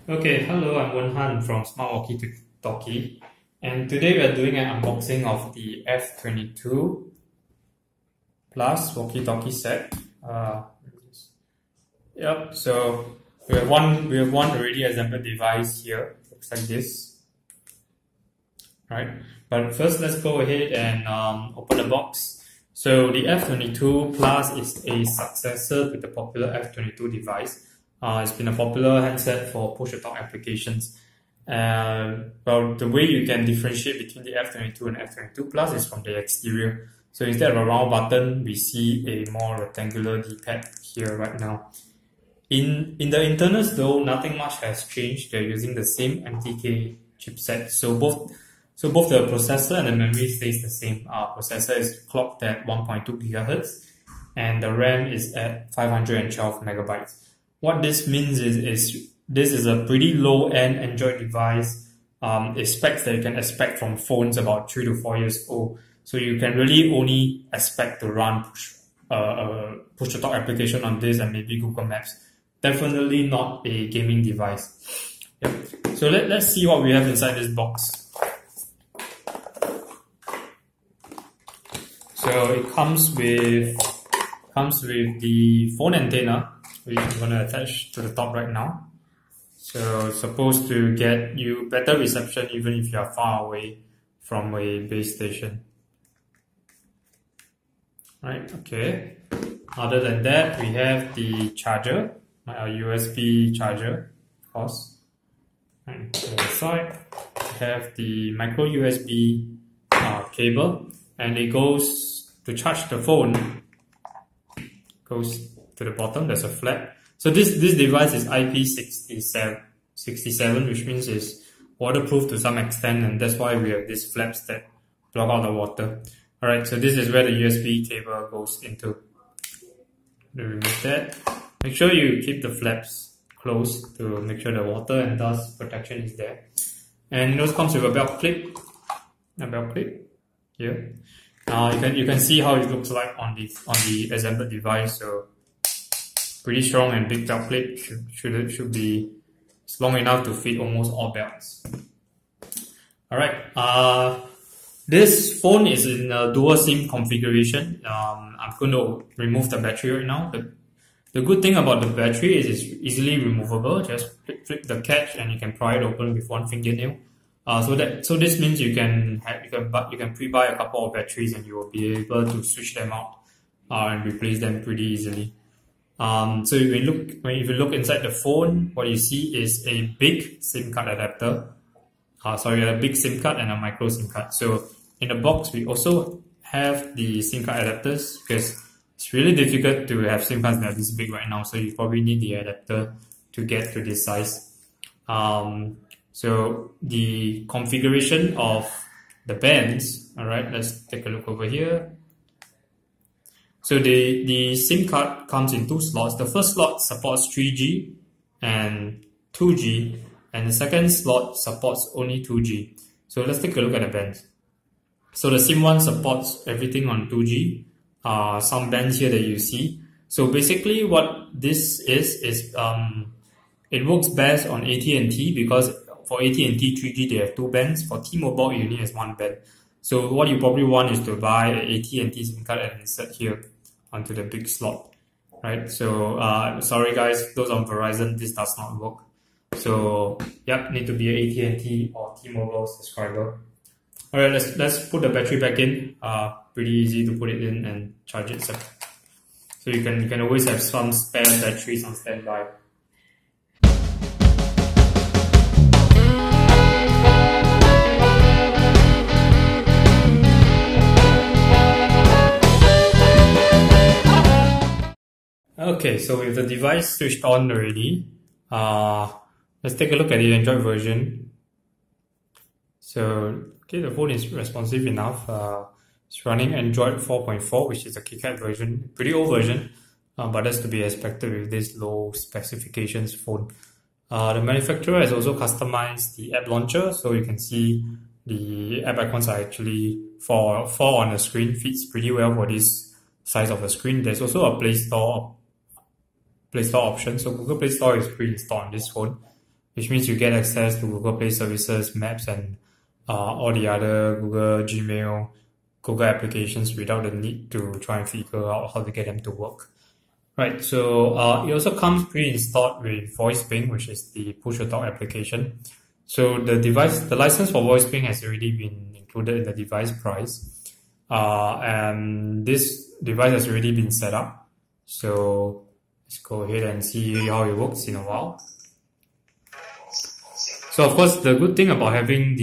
Okay, hello, I'm Wenhan from Smart Walkie Talkie, and today we are doing an unboxing of the F22 Plus Walkie Talkie set. So we have one already assembled device here. Looks like this, right? But first, let's go ahead and open the box. So the F22 Plus is a successor to the popular F22 device. It's been a popular handset for push-to-talk applications. Well, the way you can differentiate between the F22 and F22 Plus is from the exterior. So instead of a round button, we see a more rectangular D-pad here right now. In the internals though, nothing much has changed. They're using the same MTK chipset. So both the processor and the memory stays the same. Processor is clocked at 1.2 GHz and the RAM is at 512 megabytes. What this means is this is a pretty low-end Android device. It's specs that you can expect from phones about 3 to 4 years old. So you can really only expect to run push-to-talk application on this and maybe Google Maps. Definitely not a gaming device. Yep. So let's see what we have inside this box. So it comes with the phone antenna, which I'm going to attach to the top right now. So it's supposed to get you better reception even if you are far away from a base station. Right, okay. Other than that, we have the charger, a USB charger, of course. And to the side, we have the micro USB cable, and it goes to charge the phone. Goes to the bottom. There's a flap. So this device is IP67, which means it's waterproof to some extent, and that's why we have these flaps that block out the water. Alright, so this is where the USB cable goes into. Remove that. Make sure you keep the flaps closed to make sure the water and dust protection is there. And it also comes with a belt clip. Here. You can see how it looks like on the assembled device. So pretty strong and big belt clip, should be long enough to fit almost all belts. Alright, this phone is in a dual SIM configuration. I'm going to remove the battery right now. The good thing about the battery is it's easily removable. Just flip the catch and you can pry it open with one fingernail. So this means you can pre-buy a couple of batteries and you will be able to switch them out and replace them pretty easily. So if you look inside the phone, what you see is a big SIM card adapter. A big SIM card and a micro SIM card. So in the box, we also have the SIM card adapters because it's really difficult to have SIM cards that are this big right now. So you probably need the adapter to get to this size. So the configuration of the bands, alright, let's take a look over here. So the SIM card comes in two slots. The first slot supports 3G and 2G, and the second slot supports only 2G. So let's take a look at the bands. So the SIM 1 supports everything on 2G, some bands here that you see. So basically what this is it works best on AT&T because for AT&T 3G they have two bands. For T-Mobile it only has one band. So what you probably want is to buy an AT&T SIM card and insert here onto the big slot, right? So sorry guys, those on Verizon, this does not work. So yep, need to be an AT&T or T-Mobile subscriber. Alright, let's put the battery back in. Pretty easy to put it in and charge it. So you can always have some spare batteries on standby. Okay, so with the device switched on already, let's take a look at the Android version. So, okay, the phone is responsive enough. It's running Android 4.4, which is a KitKat version, pretty old version, but that's to be expected with this low specifications phone. The manufacturer has also customized the app launcher, so you can see the app icons are actually four on the screen, fits pretty well for this size of a screen. There's also a Play Store option, so Google Play Store is pre-installed on this phone. which means you get access to Google Play services, Maps, and all the other Google, Gmail, Google applications without the need to try and figure out how to get them to work. Right, so it also comes pre-installed with Voice Ping, which is the push-to-talk application. So the license for Voice Ping has already been included in the device price. And this device has already been set up. So let's go ahead and see how it works in a while. So of course, the good thing about having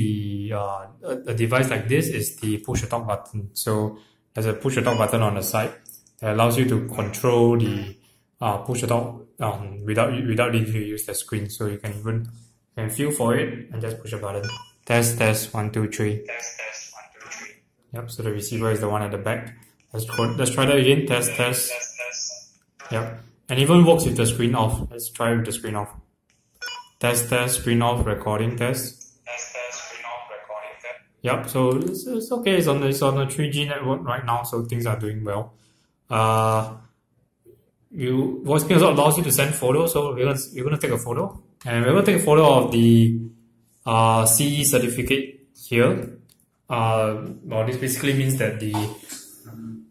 a device like this is the push-to-talk button. So there's a push-to-talk button on the side that allows you to control the push-to-talk without needing to use the screen. So you can even feel for it and just push a button. Test 1 2 3. Yep. So the receiver is the one at the back. Let's try that again. Test. Yep. And even works with the screen off. Let's try with the screen off. Test, screen off, recording test. Yep, so it's okay. It's on the 3G network right now, so things are doing well. Voice Ping also allows you to send photos, so we're gonna take a photo, and we're gonna take a photo of the CE certificate here. Well, this basically means that the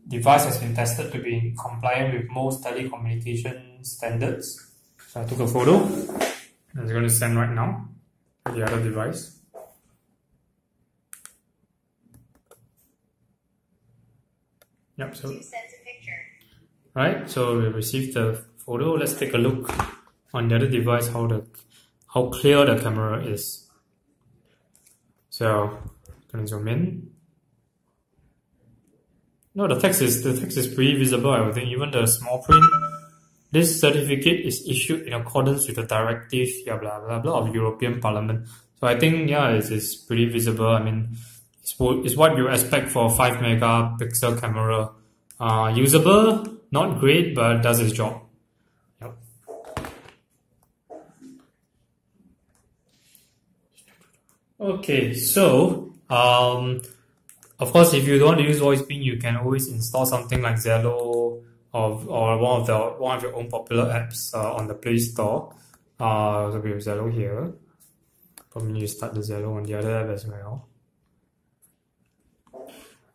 device has been tested to be compliant with most telecommunication standards. So I took a photo. I'm going to send right now to the other device. Yep, so right, so we received the photo. Let's take a look on the other device how clear the camera is. So I'm going to zoom in. No, the text is pretty visible. I would think even the small print. This certificate is issued in accordance with the directive, blah blah blah, of European Parliament. So I think it's pretty visible. I mean, it's what you expect for a 5 megapixel camera. Usable, not great, but does its job. Yep. Okay, so of course, if you don't want to use Voice Ping, you can always install something like Zello or one of your own popular apps on the Play Store. So we have Zello here. Probably need to start the Zello on the other app as well.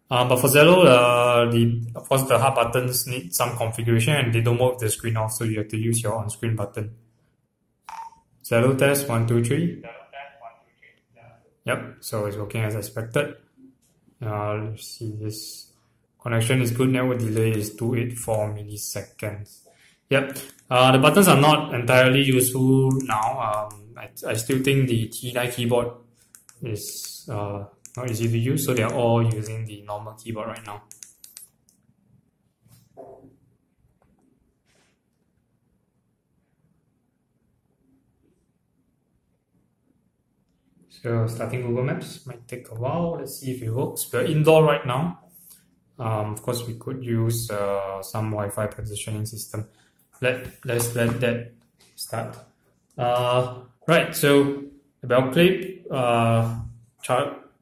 But for Zello, of course the hard buttons need some configuration and they don't work with the screen off, so you have to use your on-screen button. Zello test 1 2 3. Yep, so it's working as expected. Let's see, this connection is good. Network delay is 284 milliseconds. Yep. The buttons are not entirely useful now. I still think the T9 keyboard is not easy to use, so they are all using the normal keyboard right now. So starting Google Maps might take a while. Let's see if it works. We're indoor right now. Of course, we could use some Wi-Fi positioning system. Let's let that start. Right, so the bell clip,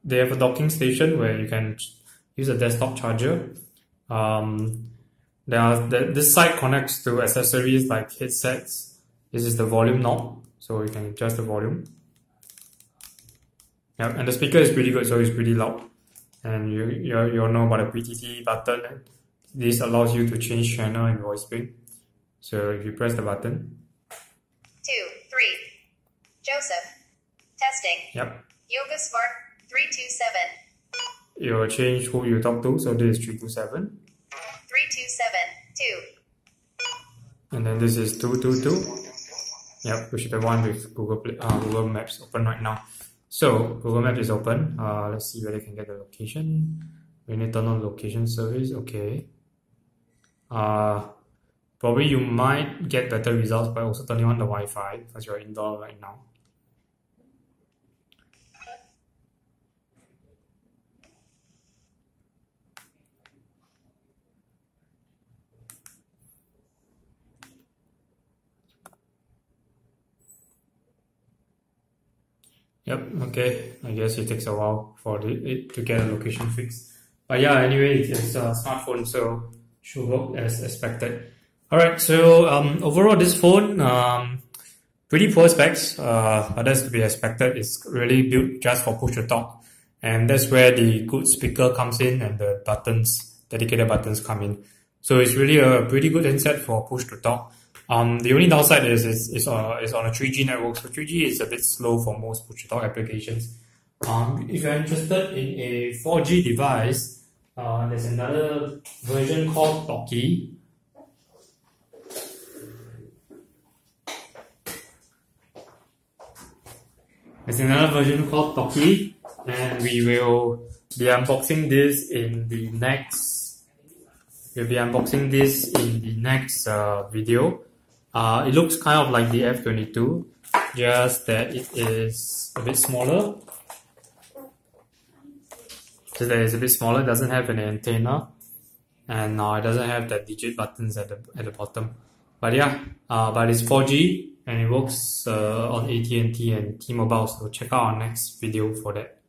they have a docking station where you can use a desktop charger. This side connects to accessories like headsets. This is the volume knob, so you can adjust the volume. Yeah, and the speaker is pretty good, so it's pretty loud. And you'll know about the PTT button. This allows you to change channel in Voice Ping. So if you press the button. 2 3. Joseph. Testing. Yep. Yoga Smart 327. It will change who you talk to. So this is 327. 327 2. And then this is 222. Yep, which is the one with Google Maps open right now. So Google Maps is open. Let's see whether I can get the location. We need to turn on location service. Okay. Probably you might get better results by also turning on the Wi-Fi because you're indoor right now. Yep, okay. I guess it takes a while for it to get a location fixed. But yeah, anyway, it's a smartphone, so should work as expected. Alright, so overall this phone, Pretty poor specs, but that's to be expected. It's really built just for push to talk, and that's where the good speaker comes in and the buttons, dedicated buttons, come in. So it's really a pretty good handset for push to talk. The only downside is on a 3G network, so 3G is a bit slow for most push to talk applications. If you're interested in a 4G device, there's another version called Talkie. There's another version called Talkie, and we will be unboxing this in the next. Video. It looks kind of like the F22, just that it is a bit smaller. It doesn't have an antenna, and it doesn't have the digit buttons at the bottom. But yeah, but it's 4G and it works on AT&T and T-Mobile. So check out our next video for that.